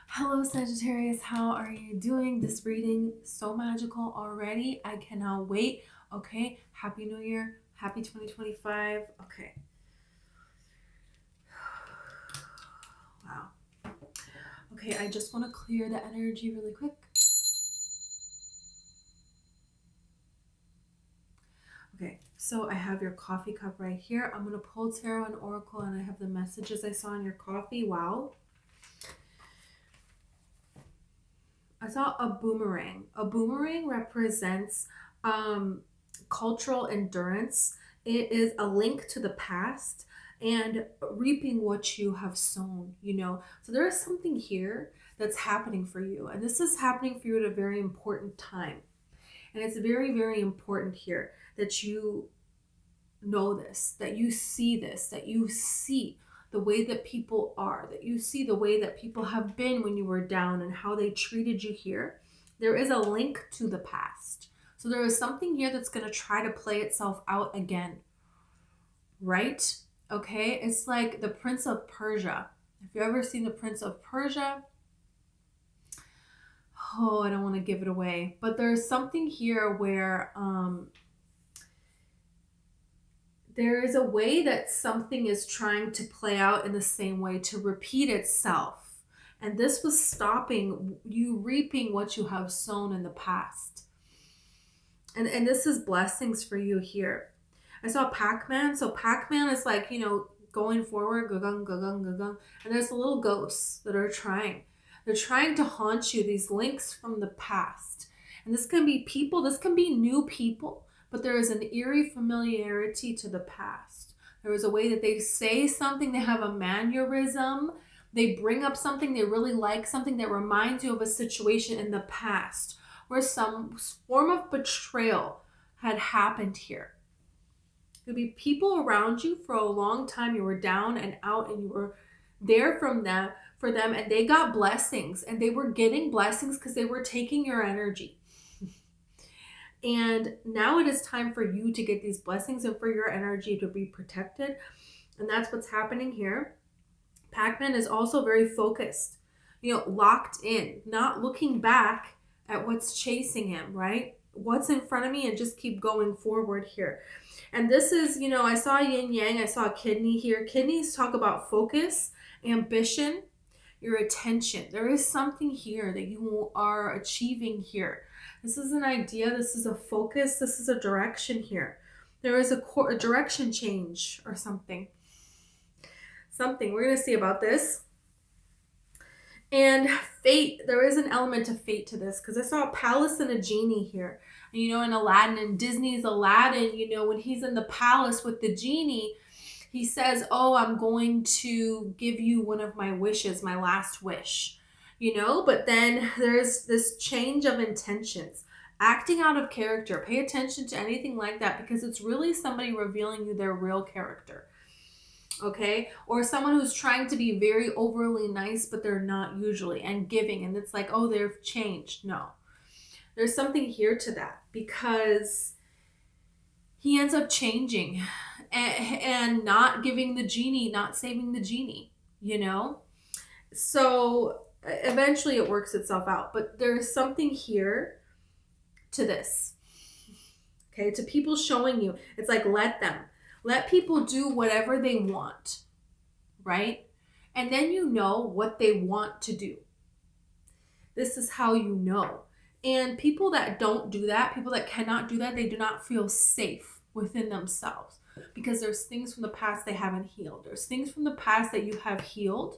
Hello, Sagittarius. How are you doing? This reading so magical already. I cannot wait. Okay. Happy New Year. Happy 2025. Okay. Wow. Okay, I just want to clear the energy really quick. Okay, so I have your coffee cup right here. I'm going to pull tarot and oracle, and I have the messages I saw in your coffee. Wow. I saw a boomerang. A boomerang represents cultural endurance. It is a link to the past and reaping what you have sown, you know. So there is something here that's happening for you. And this is happening for you at a very important time. And it's very, very important here that you know this, that you see this, that you see the way that people are, that you see the way that people have been when you were down and how they treated you here. There is a link to the past. So there is something here that's going to try to play itself out again, right? Okay, it's like the Prince of Persia. If you've ever seen the Prince of Persia, oh, I don't want to give it away, but there's something here where there is a way that something is trying to play out in the same way, to repeat itself. And this was stopping you reaping what you have sown in the past. And this is blessings for you here. I saw Pac-Man. So Pac-Man is like, you know, going forward, gagung, gagung, gagung. And there's little ghosts that are trying. They're trying to haunt you, these links from the past. And this can be people, this can be new people. But there is an eerie familiarity to the past. There is a way that they say something, they have a mannerism, they bring up something, they really like something that reminds you of a situation in the past where some form of betrayal had happened here. There'll be people around you for a long time. You were down and out and you were there for them, and they got blessings, and they were getting blessings because they were taking your energy. And now it is time for you to get these blessings and for your energy to be protected. And that's what's happening here. Pac-Man is also very focused, you know, locked in, not looking back at what's chasing him, right? What's in front of me, and just keep going forward here. And this is, you know, I saw yin yang, I saw a kidney here. Kidneys talk about focus, ambition, your attention. There is something here that you are achieving here. This is an idea. This is a focus. This is a direction here. There is a direction change or something. Something. We're going to see about this. And fate. There is an element of fate to this, because I saw a palace and a genie here. And, you know, in Aladdin, and Disney's Aladdin, you know, when he's in the palace with the genie, he says, oh, I'm going to give you one of my wishes, my last wish, you know. But then there's this change of intentions, acting out of character. Pay attention to anything like that, because it's really somebody revealing you their real character, okay? Or someone who's trying to be very overly nice, but they're not usually, and giving, and it's like, oh, they've changed. No, there's something here to that, because he ends up changing and not giving the genie, not saving the genie, you know? So eventually it works itself out. But there's something here to this, okay? To people showing you, it's like, let them. Let people do whatever they want, right? And then you know what they want to do. This is how you know. And people that don't do that, people that cannot do that, they do not feel safe within themselves, because there's things from the past they haven't healed. There's things from the past that you have healed,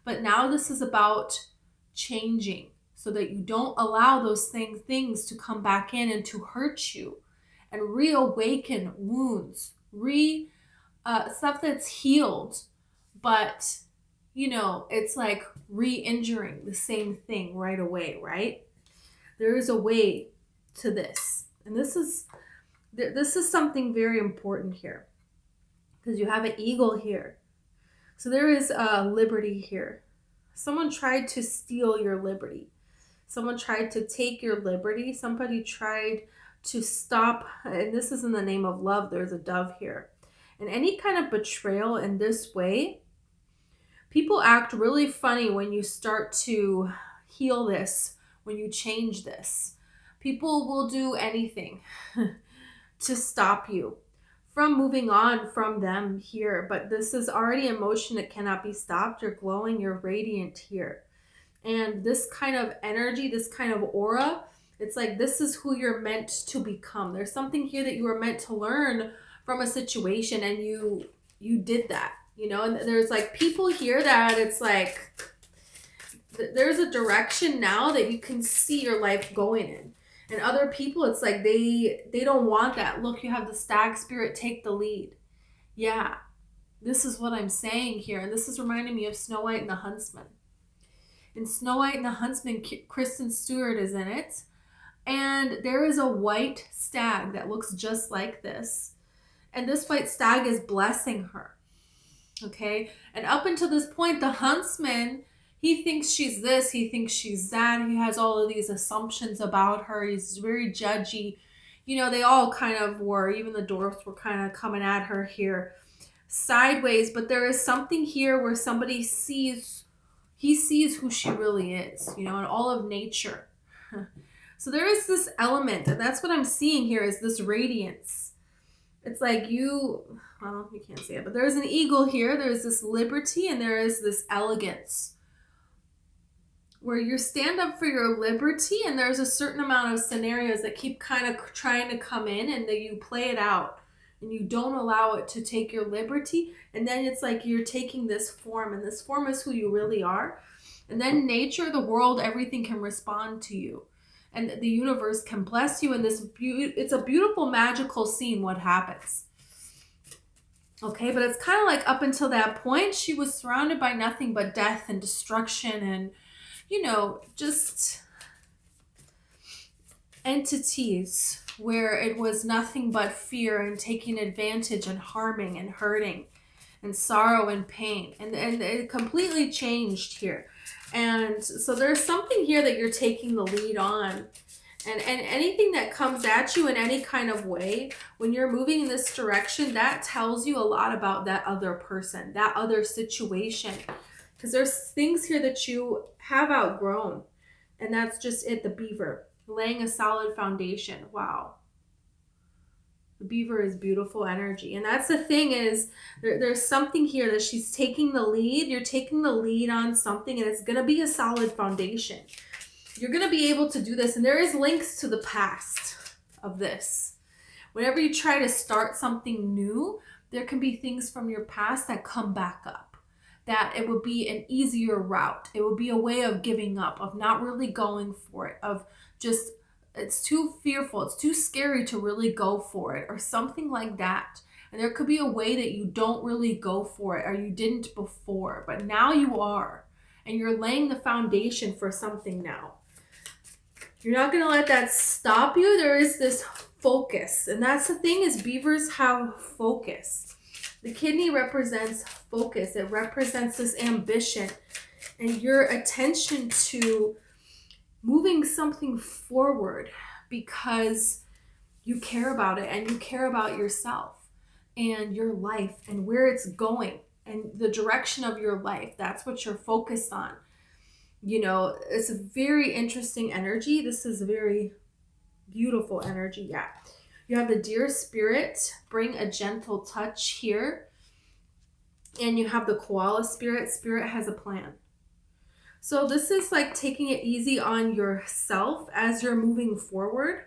but now this is about changing so that you don't allow those things to come back in and to hurt you and reawaken wounds, stuff that's healed, but you know, it's like re-injuring the same thing right away, right? There is a way to this, and this is something very important here, because you have an eagle here. So there is liberty here. Someone tried to steal your liberty. Someone tried to take your liberty. Somebody tried to stop, and this is in the name of love. There's a dove here. And any kind of betrayal in this way, People act really funny when you start to heal this, when you change this. People will do anything to stop you from moving on from them here. But this is already emotion that cannot be stopped. You're glowing, you're radiant here. And this kind of energy, this kind of aura, it's like this is who you're meant to become. There's something here that you were meant to learn from a situation, and you did that, you know. And there's like people here that it's like there's a direction now that you can see your life going in. And other people, it's like they don't want that. Look, you have the stag spirit take the lead. Yeah, this is what I'm saying here. And this is reminding me of Snow White and the Huntsman. In Snow White and the Huntsman, Kristen Stewart is in it. And there is a white stag that looks just like this. And this white stag is blessing her. Okay? And up until this point, the huntsman, he thinks she's this, he thinks she's that. He has all of these assumptions about her. He's very judgy. You know, they all kind of were. Even the dwarfs were kind of coming at her here sideways. But there is something here where somebody sees, he sees who she really is, you know, in all of nature. So there is this element, and that's what I'm seeing here is this radiance. It's like you, well, you can't see it, but there's an eagle here. There's this liberty and there is this elegance where you stand up for your liberty, and there's a certain amount of scenarios that keep kind of trying to come in, and that you play it out and you don't allow it to take your liberty. And then it's like you're taking this form, and this form is who you really are. And then nature, the world, everything can respond to you. And the universe can bless you in this it's a beautiful, magical scene what happens. Okay, but it's kind of like up until that point, she was surrounded by nothing but death and destruction and, you know, just entities where it was nothing but fear and taking advantage and harming and hurting and sorrow and pain. And it completely changed here. And so there's something here that you're taking the lead on. And anything that comes at you in any kind of way, when you're moving in this direction, that tells you a lot about that other person, that other situation. Because there's things here that you have outgrown. And that's just it, the beaver. Laying a solid foundation. Wow. The beaver is beautiful energy. And that's the thing is, there's something here that she's taking the lead. You're taking the lead on something, and it's going to be a solid foundation. You're going to be able to do this. And there is links to the past of this. Whenever you try to start something new, there can be things from your past that come back up. That it would be an easier route. It would be a way of giving up, of not really going for it, of just, it's too fearful, it's too scary to really go for it, or something like that. And there could be a way that you don't really go for it, or you didn't before, but now you are. And you're laying the foundation for something now. You're not going to let that stop you. There is this focus. And that's the thing is beavers have focus. The kidney represents focus. It represents this ambition and your attention to moving something forward because you care about it and you care about yourself and your life and where it's going and the direction of your life. That's what you're focused on. You know, it's a very interesting energy. This is a very beautiful energy. Yeah. You have the deer spirit, bring a gentle touch here. And you have the koala spirit. Spirit has a plan. So this is like taking it easy on yourself as you're moving forward.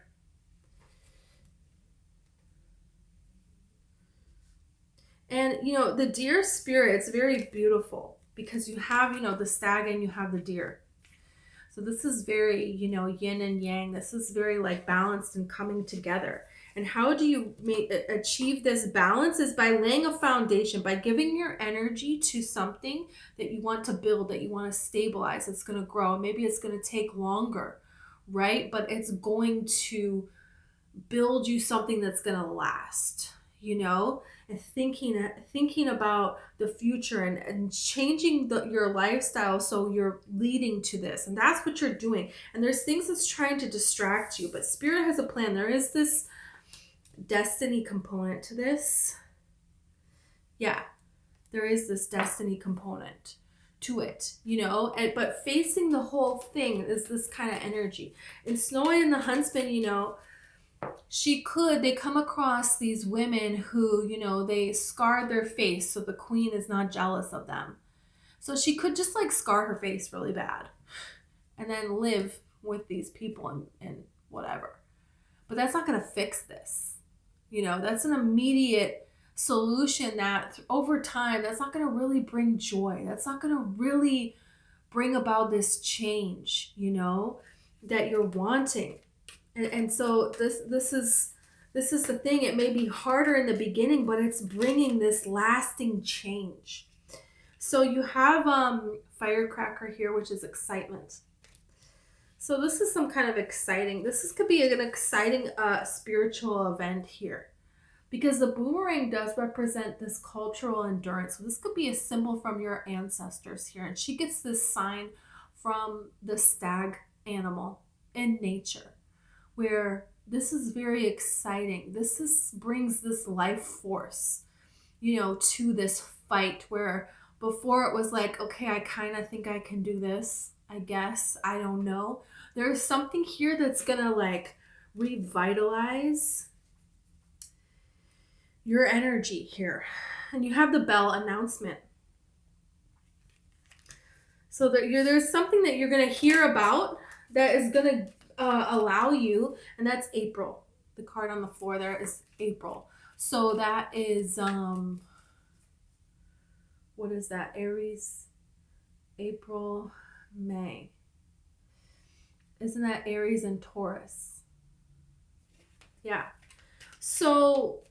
And, you know, the deer spirit, it's very beautiful because you have, you know, the stag and you have the deer. So this is very, you know, yin and yang. This is very like balanced and coming together. And how do you achieve this balance is by laying a foundation, by giving your energy to something that you want to build, that you want to stabilize. It's going to grow. Maybe it's going to take longer, right? But it's going to build you something that's going to last, you know? And thinking about the future and changing your lifestyle so you're leading to this. And that's what you're doing. And there's things that's trying to distract you, but Spirit has a plan. There is this destiny component to this. Yeah, there is this destiny component. to it, you know, but facing the whole thing is this kind of energy. And Snowy and the Huntsman, you know, they come across these women who, you know, they scarred their face so the queen is not jealous of them. So she could just like scar her face really bad and then live with these people and whatever. But that's not going to fix this. You know, that's an immediate solution that over time, that's not going to really bring joy. That's not going to really bring about this change, you know, that you're wanting. And so this is the thing. It may be harder in the beginning, but it's bringing this lasting change. So you have firecracker here, which is excitement. So this is some kind of exciting. Could be an exciting spiritual event here, because the boomerang does represent this cultural endurance. So this could be a symbol from your ancestors here, and she gets this sign from the stag animal in nature, where this is very exciting. Brings this life force, you know, to this fight, where before it was like, okay, I kind of think I can do this, I guess, I don't know. There's something here that's gonna like revitalize your energy here. And you have the bell announcement. So there's something that you're gonna hear about that is gonna allow you, and that's April. The card on the floor there is April. So that is what is that? Aries, April, May. Isn't that Aries and Taurus? Yeah. So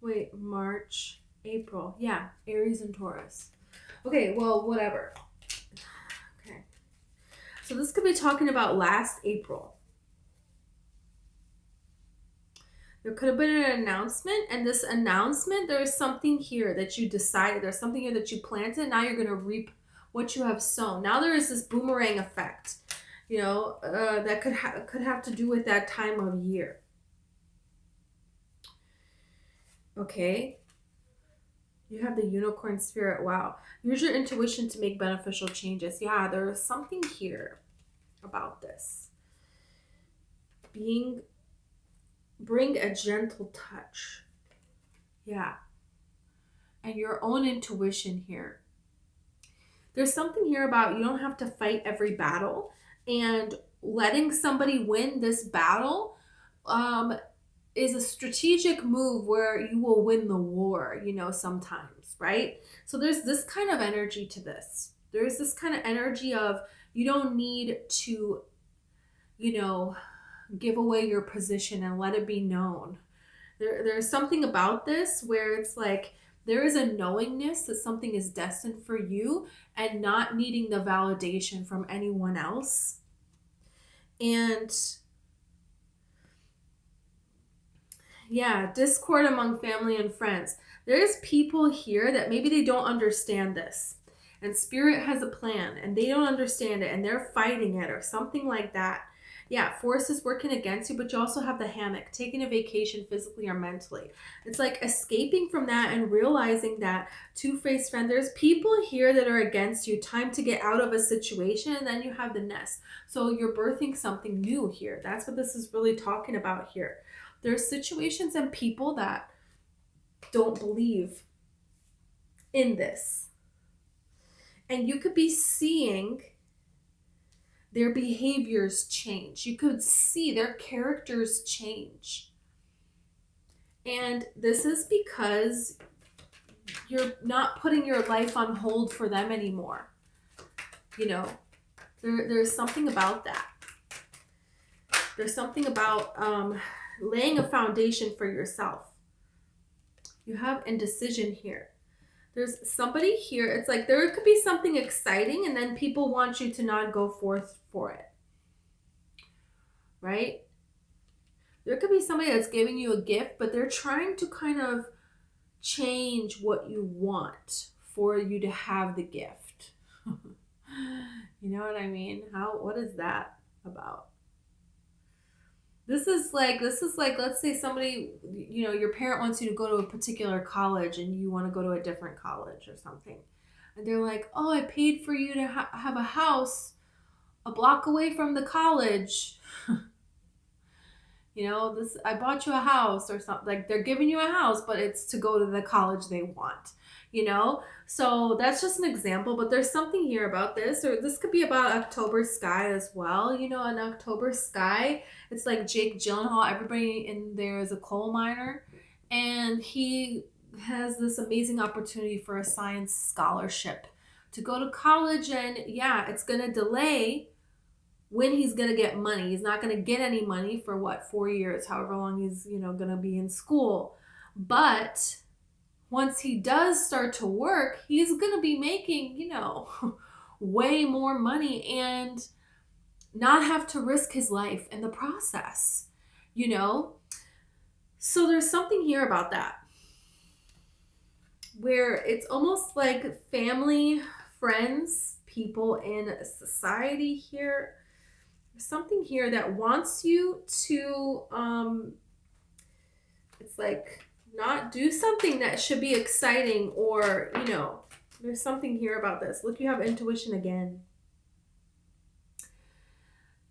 wait, March, April. Yeah, Aries and Taurus. Okay, well, whatever. Okay. So this could be talking about last April. There could have been an announcement, and this announcement, there's something here that you decided, there's something here that you planted, now you're going to reap what you have sown. Now there is this boomerang effect, you know, that could have to do with that time of year. Okay. You have the unicorn spirit. Wow. Use your intuition to make beneficial changes. Yeah, there is something here about this. Bring a gentle touch. Yeah. And your own intuition here. There's something here about you don't have to fight every battle, and letting somebody win this battle is a strategic move where you will win the war, you know, sometimes, right? So there's this kind of energy to this. There's this kind of energy of you don't need to, you know, give away your position and let it be known. There's something about this where it's like there is a knowingness that something is destined for you and not needing the validation from anyone else. And yeah, discord among family and friends. There's people here that maybe they don't understand this, and spirit has a plan and they don't understand it and they're fighting it or something like that. Yeah, forces working against you, but you also have the hammock, taking a vacation physically or mentally. It's like escaping from that and realizing that two-faced friend, there's people here that are against you, time to get out of a situation, and then you have the nest. So you're birthing something new here. That's what this is really talking about here. There's situations and people that don't believe in this. And you could be seeing their behaviors change. You could see their characters change. And this is because you're not putting your life on hold for them anymore. You know, there's something about that. There's something about laying a foundation for yourself. You have indecision here. There's somebody here. It's like there could be something exciting and then people want you to not go forth for it. Right? There could be somebody that's giving you a gift, but they're trying to kind of change what you want for you to have the gift. You know what I mean? What is that about? This is like, let's say somebody, you know, your parent wants you to go to a particular college and you want to go to a different college or something. And they're like, oh, I paid for you to have a house a block away from the college. This, I bought you a house or something. Like, they're giving you a house, but it's to go to the college they want. So that's just an example, but there's something here about this, or this could be about October sky as well. An October sky, it's like Jake Gyllenhaal, everybody in there is a coal miner, and he has this amazing opportunity for a science scholarship to go to college. And yeah, it's going to delay when he's going to get money. He's not going to get any money for 4 years, however long he's, going to be in school. But once he does start to work, he's going to be making, way more money and not have to risk his life in the process, So there's something here about that, where it's almost like family, friends, people in society here. There's something here that wants you to, it's like not do something that should be exciting, or, there's something here about this. Look, you have intuition again.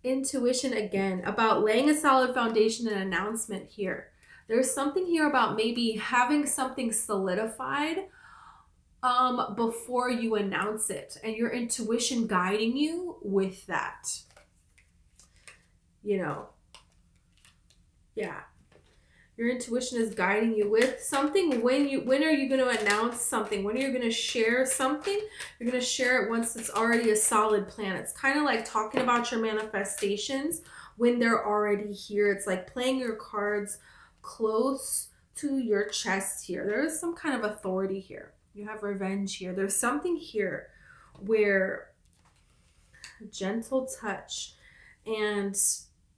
Intuition again, about laying a solid foundation and announcement here. There's something here about maybe having something solidified before you announce it, and your intuition guiding you with that. Yeah. Your intuition is guiding you with something. When are you going to announce something? When are you going to share something? You're going to share it once it's already a solid plan. It's kind of like talking about your manifestations when they're already here. It's like playing your cards close to your chest here. There is some kind of authority here. You have revenge here. There's something here where gentle touch and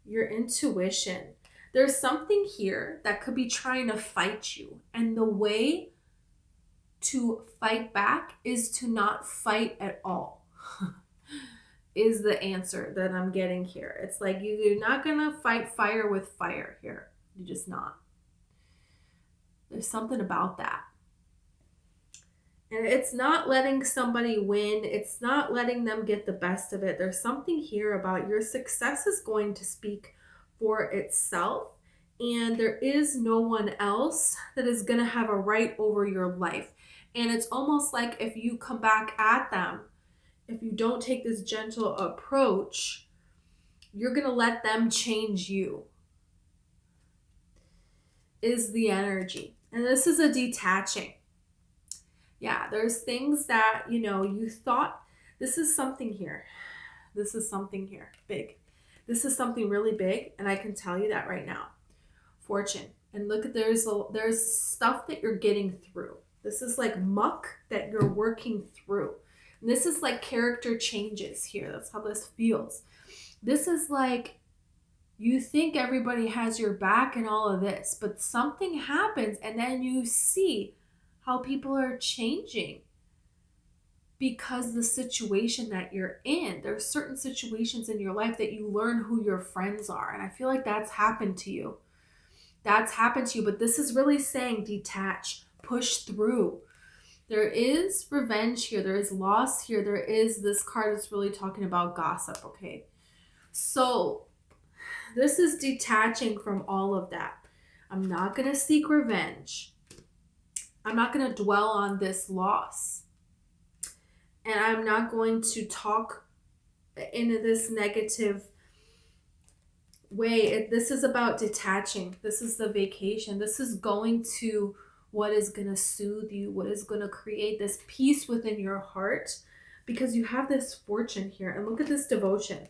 your intuition. There's something here that could be trying to fight you. And the way to fight back is to not fight at all. Is the answer that I'm getting here. It's like you're not going to fight fire with fire here. You're just not. There's something about that. And it's not letting somebody win. It's not letting them get the best of it. There's something here about your success is going to speak for itself. And there is no one else that is going to have a right over your life. And it's almost like if you come back at them, if you don't take this gentle approach, you're going to let them change you. Is the energy. And this is a detaching. Yeah, there's things that, you thought, this is something here. This is something here, big. This is something really big, and I can tell you that right now. Fortune. And look at, there's stuff that you're getting through. This is like muck that you're working through. And this is like character changes here. That's how this feels. This is like, you think everybody has your back and all of this, but something happens and then you see how people are changing because the situation that you're in. There are certain situations in your life that you learn who your friends are. And I feel like that's happened to you. That's happened to you, but this is really saying detach, push through. There is revenge here. There is loss here. There is this card that's really talking about gossip, okay? So this is detaching from all of that. I'm not going to seek revenge. I'm not going to dwell on this loss. And I'm not going to talk in this negative way. This is about detaching. This is the vacation. This is going to what is going to soothe you, what is going to create this peace within your heart, because you have this fortune here. And look at this devotion.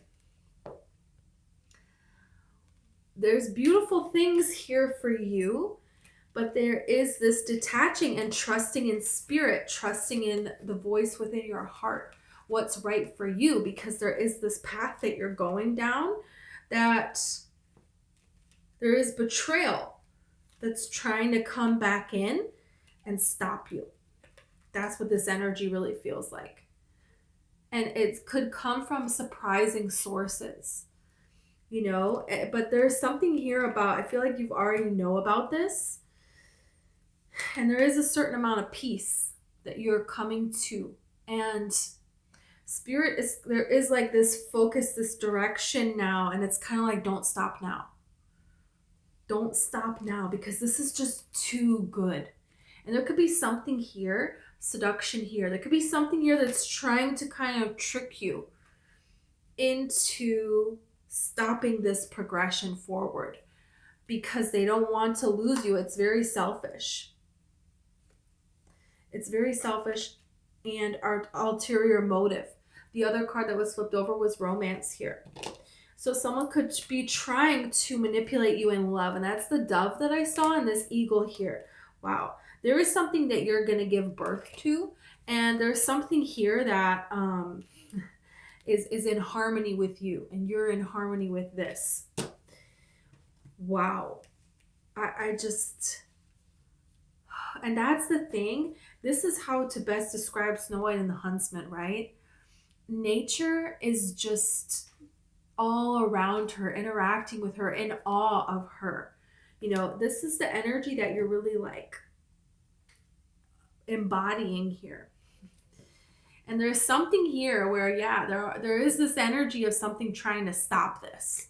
There's beautiful things here for you, but there is this detaching and trusting in spirit, trusting in the voice within your heart, what's right for you, because there is this path that you're going down that there is betrayal that's trying to come back in and stop you. That's what this energy really feels like. And it could come from surprising sources, but there's something here about, I feel like you already know about this. And there is a certain amount of peace that you're coming to And Spirit is, there is like this focus, this direction now, and it's kind of like, don't stop now. Don't stop now, because this is just too good. And there could be something here, seduction here. There could be something here that's trying to kind of trick you into stopping this progression forward because they don't want to lose you. It's very selfish. It's very selfish and our ulterior motive. The other card that was flipped over was romance here. So someone could be trying to manipulate you in love, and that's the dove that I saw and this eagle here. Wow. There is something that you're going to give birth to, and there's something here that is in harmony with you, and you're in harmony with this. Wow. I just... And that's the thing. This is how to best describe Snow White and the Huntsman, right? Nature is just all around her, interacting with her, in awe of her. You know, this is the energy that you're really like embodying here. And there's something here where, yeah, there is this energy of something trying to stop this.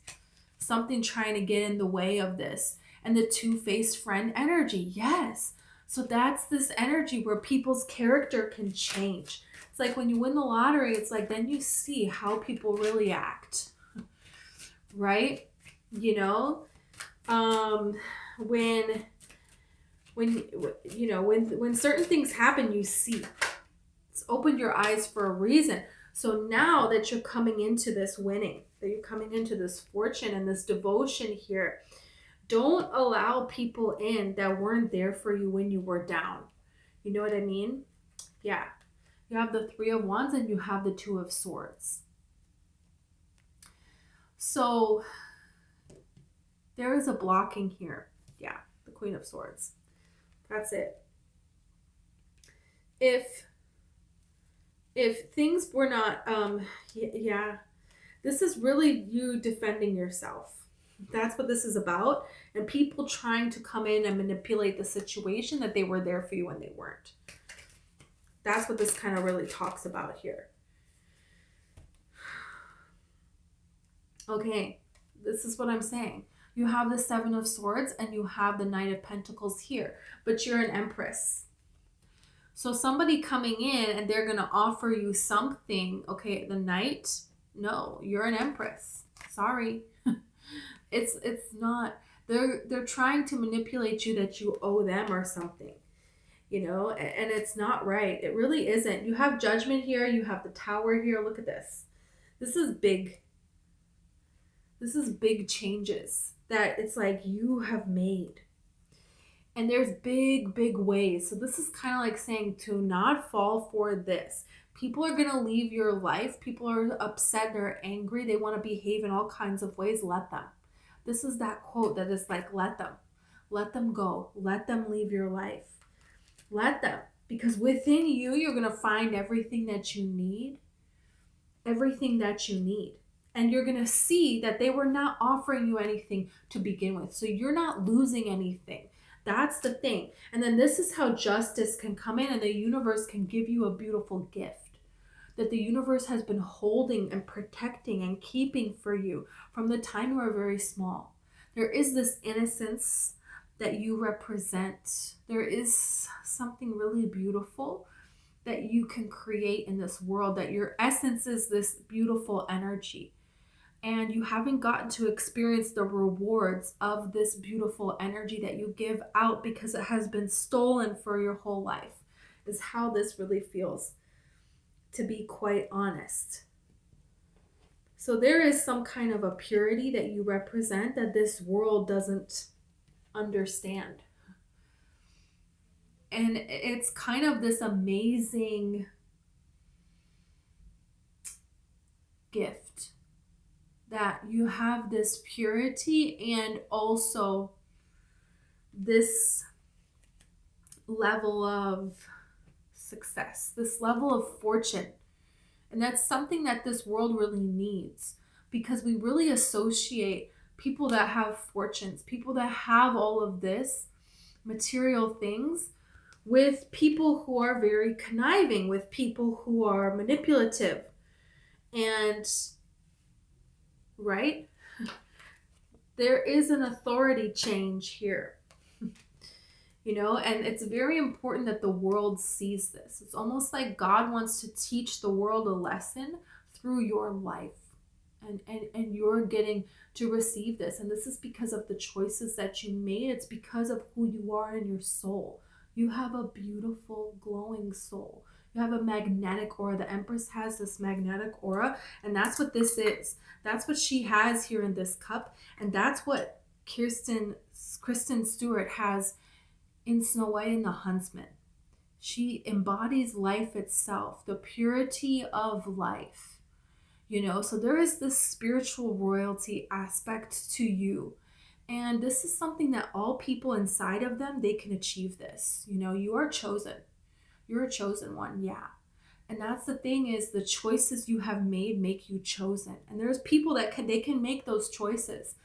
Something trying to get in the way of this. And the two-faced friend energy, yes. So that's this energy where people's character can change. It's like when you win the lottery, it's like then you see how people really act, right? You know, when certain things happen, you see. It's opened your eyes for a reason. So now that you're coming into this winning, that you're coming into this fortune and this devotion here, don't allow people in that weren't there for you when you were down. You know what I mean? Yeah. You have the Three of Wands and you have the Two of Swords. So there is a blocking here. Yeah, the Queen of Swords. That's it. If things were not, this is really you defending yourself. That's what this is about. And people trying to come in and manipulate the situation that they were there for you when they weren't. That's what this kind of really talks about here. Okay, this is what I'm saying. You have the Seven of Swords and you have the Knight of Pentacles here, but you're an Empress. So somebody coming in and they're going to offer you something. Okay, the Knight, no, you're an Empress. Sorry. It's not, they're trying to manipulate you that you owe them or something. You know, and it's not right. It really isn't. You have Judgment here. You have the Tower here. Look at this. This is big. This is big changes that it's like you have made. And there's big, big ways. So this is kind of like saying to not fall for this. People are going to leave your life. People are upset. They're angry. They want to behave in all kinds of ways. Let them. This is that quote that is like, let them. Let them go. Let them leave your life. Let them, because within you, you're going to find everything that you need. Everything that you need. And you're going to see that they were not offering you anything to begin with. So you're not losing anything. That's the thing. And then this is how justice can come in and the universe can give you a beautiful gift that the universe has been holding and protecting and keeping for you from the time you were very small. There is this innocence that you represent. There is something really beautiful that you can create in this world, that your essence is this beautiful energy. And you haven't gotten to experience the rewards of this beautiful energy that you give out because it has been stolen for your whole life, is how this really feels, to be quite honest. So there is some kind of a purity that you represent that this world doesn't understand. And it's kind of this amazing gift that you have this purity and also this level of success, this level of fortune. And that's something that this world really needs, because we really associate people that have fortunes, people that have all of this material things with people who are very conniving, with people who are manipulative. And, right? There is an authority change here. And it's very important that the world sees this. It's almost like God wants to teach the world a lesson through your life. And you're getting to receive this. And this is because of the choices that you made. It's because of who you are in your soul. You have a beautiful, glowing soul. You have a magnetic aura. The Empress has this magnetic aura, and that's what this is. That's what she has here in this cup, and that's what Kristen Stewart has in Snow White and the Huntsman. She embodies life itself, the purity of life. So there is this spiritual royalty aspect to you. And this is something that all people inside of them, they can achieve this. You are chosen. You're a chosen one, yeah. And that's the thing, is the choices you have made make you chosen. And there's people that they can make those choices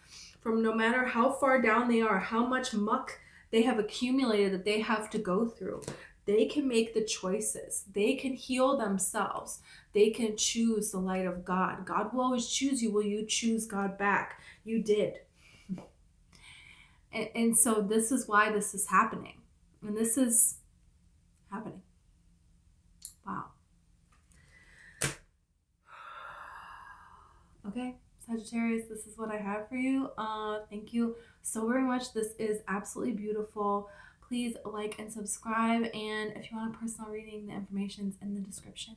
from no matter how far down they are, how much muck they have accumulated that they have to go through. They can make the choices. They can heal themselves. They can choose the light of God. God will always choose you. Will you choose God back? You did. And so this is why this is happening. And this is happening. Wow. Okay, Sagittarius, this is what I have for you. Thank you so very much. This is absolutely beautiful. Please like and subscribe. And if you want a personal reading, the information's in the description.